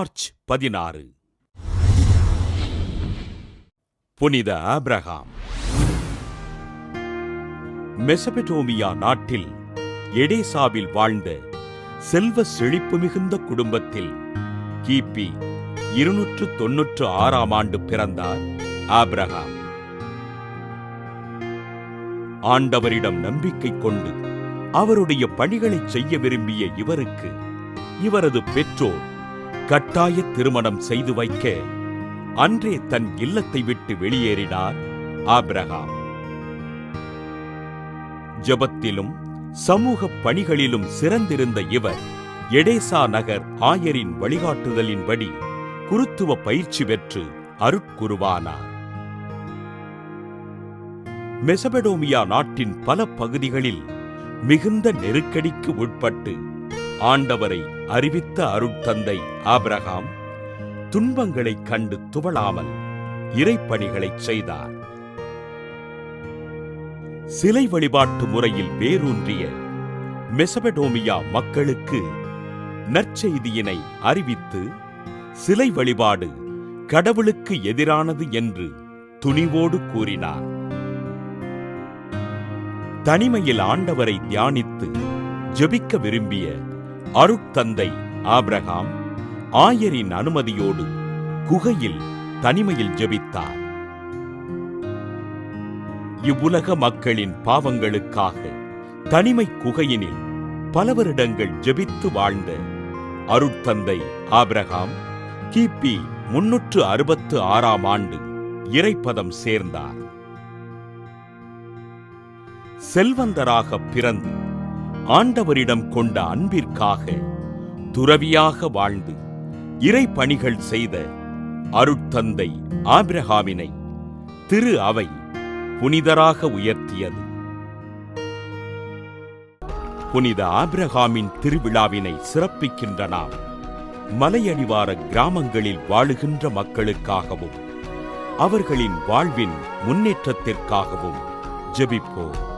March 16. புனித Abraham. Mesopotamia நாட்டில் எடேசாவில் வாழ்ந்த செல்வ செழிப்பு மிகுந்த குடும்பத்தில் கிபி 296 ஆண்டு பிறந்தார் ஆபிரகாம். ஆண்டவரிடம் நம்பிக்கை கொண்டு அவருடைய பணிகளை செய்ய விரும்பிய இவருக்கு இவரது பெற்றோர் கட்டாய திருமணம் செய்து வைக்க அன்றே தன் இல்லத்தை விட்டு வெளியேறினார் ஆபிரகாம். ஜெபத்திலும் சமூக பணிகளிலும் சிறந்திருந்த இவர் எடேசா நகர் ஆயரின் வழிகாட்டுதலின்படி குருத்துவ பயிற்சி பெற்று அருட்குருவானார். மெசபடோமியா நாட்டின் பல பகுதிகளில் மிகுந்த நெருக்கடிக்கு உட்பட்டு ஆண்டவரை அறிவித்த அருட்தந்தை ஆபிரகாம் துன்பங்களைக் கண்டு துவளாமல் இறைப்பணிகளைச் செய்தார். சிலை வழிபாட்டு முறையில் வேரூன்றிய மெசபடோமியா மக்களுக்கு நற்செய்தியினை அறிவித்து சிலை வழிபாடு கடவுளுக்கு எதிரானது என்று துணிவோடு கூறினார். தனிமையில் ஆண்டவரை தியானித்து ஜெபிக்க விரும்பிய அருட்தந்தை ஆபிரகாம் ஆயரின் அனுமதியோடு குகையில் தனிமையில் ஜெபித்தார். இவ்வுலக மக்களின் பாவங்களுக்காக தனிமை குகையினில் பல வருடங்கள் ஜெபித்து வாழ்ந்த அருட்தந்தை ஆபிரகாம் கிபி 366 ஆண்டு இறைப்பதம் சேர்ந்தார். செல்வந்தராக பிறந்து ஆண்டவரிடம் கொண்ட அன்பிற்காக துறவியாக வாழ்ந்து இறைப்பணிகள் செய்த அருட்தந்தை ஆபிரகாமினை திரு அவை புனிதராக உயர்த்தியது. புனித ஆபிரகாமின் திருவிழாவினை சிறப்பிக்கின்ற நாம் மலையடிவார கிராமங்களில் வாழுகின்ற மக்களுக்காகவும் அவர்களின் வாழ்வின் முன்னேற்றத்திற்காகவும் ஜெபிப்போம்.